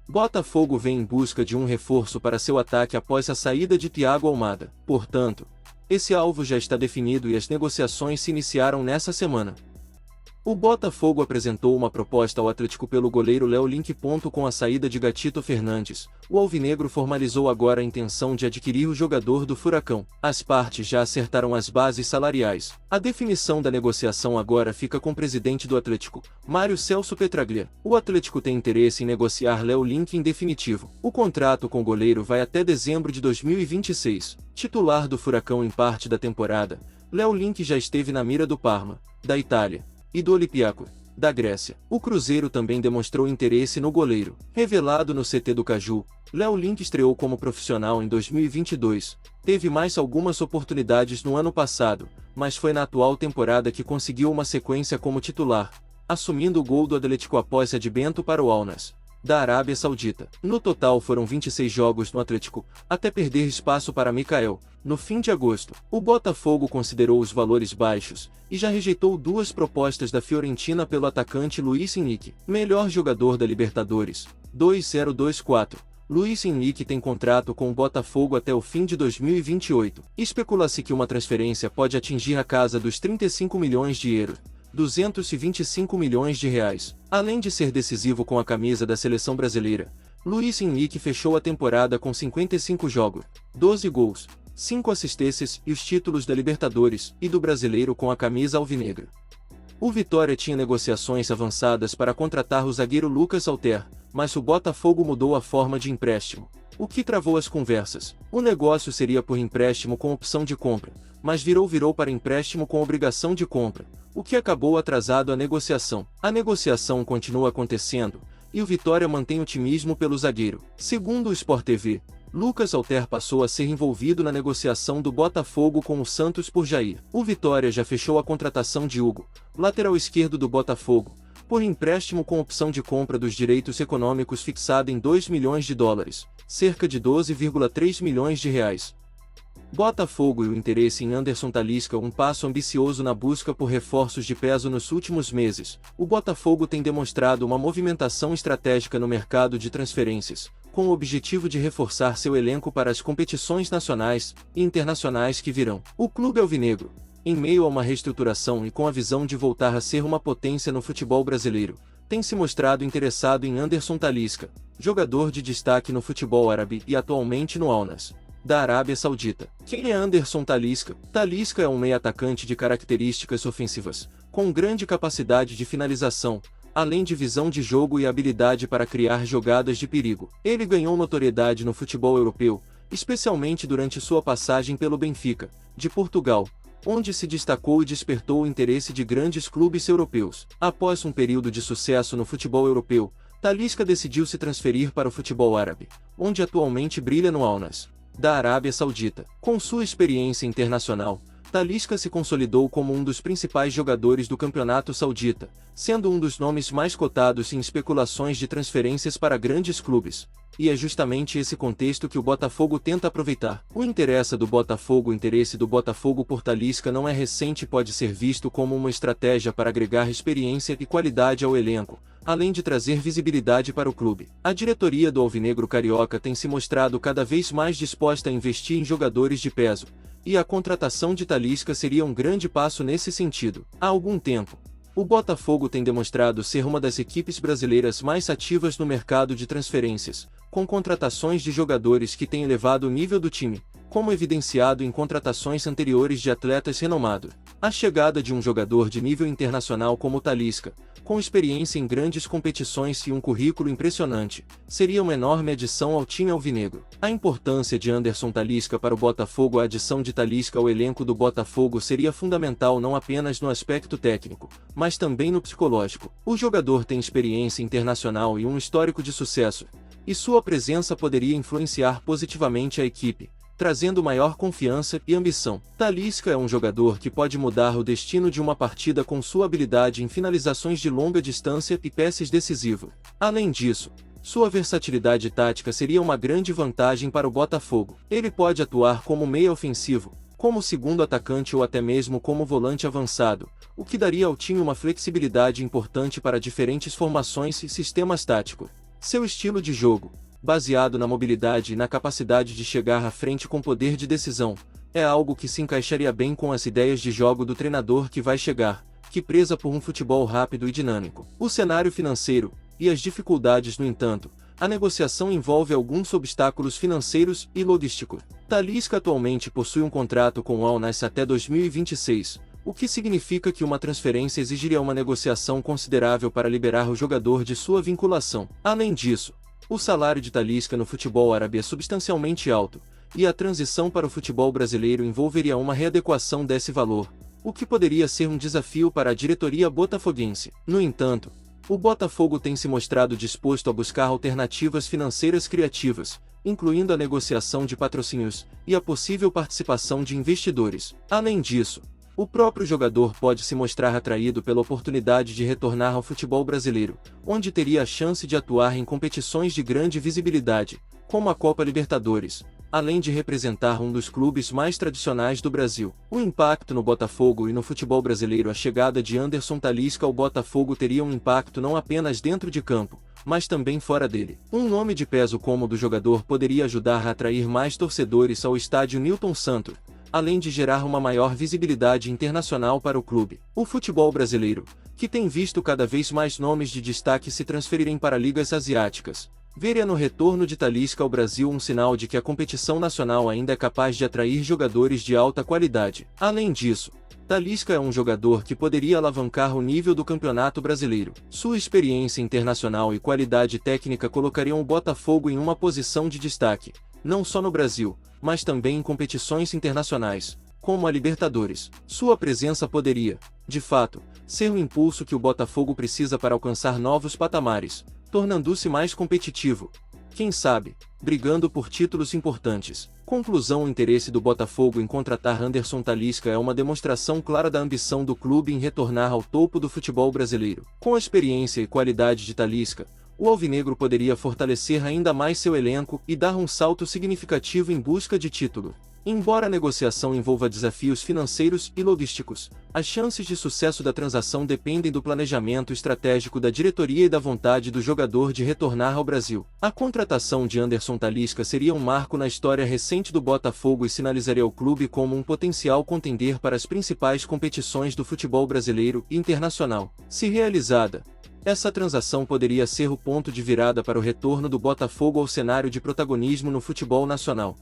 Botafogo vem em busca de um reforço para seu ataque após a saída de Thiago Almada. Portanto, esse alvo já está definido e as negociações se iniciaram nessa semana. O Botafogo apresentou uma proposta ao Atlético pelo goleiro Léo Link. Com a saída de Gatito Fernandes, o alvinegro formalizou agora a intenção de adquirir o jogador do Furacão. As partes já acertaram as bases salariais. A definição da negociação agora fica com o presidente do Atlético, Mário Celso Petraglia. O Atlético tem interesse em negociar Léo Link em definitivo. O contrato com o goleiro vai até dezembro de 2026. Titular do Furacão em parte da temporada, Léo Link já esteve na mira do Parma, da Itália, e do Olympiacos, da Grécia. O Cruzeiro também demonstrou interesse no goleiro. Revelado no CT do Caju, Léo Link estreou como profissional em 2022. Teve mais algumas oportunidades no ano passado, mas foi na atual temporada que conseguiu uma sequência como titular, assumindo o gol do Atlético após advento para o Al-Nassr, da Arábia Saudita. No total foram 26 jogos no Atlético, até perder espaço para Mikael, no fim de agosto. O Botafogo considerou os valores baixos, e já rejeitou duas propostas da Fiorentina pelo atacante Luiz Henrique, melhor jogador da Libertadores, 2024. Luiz Henrique tem contrato com o Botafogo até o fim de 2028. Especula-se que uma transferência pode atingir a casa dos 35 milhões de euros. 225 milhões de reais. Além de ser decisivo com a camisa da seleção brasileira, Luiz Henrique fechou a temporada com 55 jogos, 12 gols, 5 assistências e os títulos da Libertadores e do Brasileiro com a camisa alvinegra. O Vitória tinha negociações avançadas para contratar o zagueiro Lucas Alter, mas o Botafogo mudou a forma de empréstimo, o que travou as conversas. O negócio seria por empréstimo com opção de compra, mas virou para empréstimo com obrigação de compra, o que acabou atrasado a negociação. A negociação continua acontecendo, e o Vitória mantém otimismo pelo zagueiro. Segundo o Sport TV, Lucas Alter passou a ser envolvido na negociação do Botafogo com o Santos por Jair. O Vitória já fechou a contratação de Hugo, lateral esquerdo do Botafogo, por empréstimo com opção de compra dos direitos econômicos fixada em 2 milhões de dólares, cerca de 12,3 milhões de reais. Botafogo e o interesse em Anderson Talisca. Um passo ambicioso na busca por reforços de peso nos últimos meses. O Botafogo tem demonstrado uma movimentação estratégica no mercado de transferências, com o objetivo de reforçar seu elenco para as competições nacionais e internacionais que virão. O clube alvinegro, em meio a uma reestruturação e com a visão de voltar a ser uma potência no futebol brasileiro, tem se mostrado interessado em Anderson Talisca, jogador de destaque no futebol árabe e atualmente no Al-Nassr, da Arábia Saudita. Quem é Anderson Talisca? Talisca é um meio-atacante de características ofensivas, com grande capacidade de finalização, além de visão de jogo e habilidade para criar jogadas de perigo. Ele ganhou notoriedade no futebol europeu, especialmente durante sua passagem pelo Benfica, de Portugal, onde se destacou e despertou o interesse de grandes clubes europeus. Após um período de sucesso no futebol europeu, Talisca decidiu se transferir para o futebol árabe, onde atualmente brilha no Al-Nassr, da Arábia Saudita. Com sua experiência internacional, Talisca se consolidou como um dos principais jogadores do campeonato saudita, sendo um dos nomes mais cotados em especulações de transferências para grandes clubes. E é justamente esse contexto que o Botafogo tenta aproveitar. O interesse do Botafogo por Talisca não é recente e pode ser visto como uma estratégia para agregar experiência e qualidade ao elenco, além de trazer visibilidade para o clube. A diretoria do Alvinegro Carioca tem se mostrado cada vez mais disposta a investir em jogadores de peso, e a contratação de Talisca seria um grande passo nesse sentido. Há algum tempo, o Botafogo tem demonstrado ser uma das equipes brasileiras mais ativas no mercado de transferências, com contratações de jogadores que têm elevado o nível do time, como evidenciado em contratações anteriores de atletas renomados. A chegada de um jogador de nível internacional como Talisca, com experiência em grandes competições e um currículo impressionante, seria uma enorme adição ao time alvinegro. A importância de Anderson Talisca para o Botafogo. A adição de Talisca ao elenco do Botafogo seria fundamental não apenas no aspecto técnico, mas também no psicológico. O jogador tem experiência internacional e um histórico de sucesso, e sua presença poderia influenciar positivamente a equipe, trazendo maior confiança e ambição. Talisca é um jogador que pode mudar o destino de uma partida com sua habilidade em finalizações de longa distância e passes decisivos. Além disso, sua versatilidade tática seria uma grande vantagem para o Botafogo. Ele pode atuar como meia ofensivo, como segundo atacante ou até mesmo como volante avançado, o que daria ao time uma flexibilidade importante para diferentes formações e sistemas táticos. Seu estilo de jogo, baseado na mobilidade e na capacidade de chegar à frente com poder de decisão, é algo que se encaixaria bem com as ideias de jogo do treinador que vai chegar, que preza por um futebol rápido e dinâmico. O cenário financeiro e as dificuldades, no entanto, a negociação envolve alguns obstáculos financeiros e logísticos. Talisca atualmente possui um contrato com o Al Nassr até 2026, o que significa que uma transferência exigiria uma negociação considerável para liberar o jogador de sua vinculação. Além disso, o salário de Talisca no futebol árabe é substancialmente alto, e a transição para o futebol brasileiro envolveria uma readequação desse valor, o que poderia ser um desafio para a diretoria botafoguense. No entanto, o Botafogo tem se mostrado disposto a buscar alternativas financeiras criativas, incluindo a negociação de patrocínios e a possível participação de investidores. Além disso, o próprio jogador pode se mostrar atraído pela oportunidade de retornar ao futebol brasileiro, onde teria a chance de atuar em competições de grande visibilidade, como a Copa Libertadores, além de representar um dos clubes mais tradicionais do Brasil. O impacto no Botafogo e no futebol brasileiro. A chegada de Anderson Talisca ao Botafogo teria um impacto não apenas dentro de campo, mas também fora dele. Um nome de peso como o do jogador poderia ajudar a atrair mais torcedores ao estádio Newton Santos, além de gerar uma maior visibilidade internacional para o clube. O futebol brasileiro, que tem visto cada vez mais nomes de destaque se transferirem para ligas asiáticas, veria no retorno de Talisca ao Brasil um sinal de que a competição nacional ainda é capaz de atrair jogadores de alta qualidade. Além disso, Talisca é um jogador que poderia alavancar o nível do campeonato brasileiro. Sua experiência internacional e qualidade técnica colocariam o Botafogo em uma posição de destaque, não só no Brasil, mas também em competições internacionais, como a Libertadores. Sua presença poderia, de fato, ser o impulso que o Botafogo precisa para alcançar novos patamares, tornando-se mais competitivo, quem sabe, brigando por títulos importantes. Conclusão: o interesse do Botafogo em contratar Anderson Talisca é uma demonstração clara da ambição do clube em retornar ao topo do futebol brasileiro. Com a experiência e qualidade de Talisca, o alvinegro poderia fortalecer ainda mais seu elenco e dar um salto significativo em busca de título. Embora a negociação envolva desafios financeiros e logísticos, as chances de sucesso da transação dependem do planejamento estratégico da diretoria e da vontade do jogador de retornar ao Brasil. A contratação de Anderson Talisca seria um marco na história recente do Botafogo e sinalizaria o clube como um potencial contender para as principais competições do futebol brasileiro e internacional. Se realizada, essa transação poderia ser o ponto de virada para o retorno do Botafogo ao cenário de protagonismo no futebol nacional.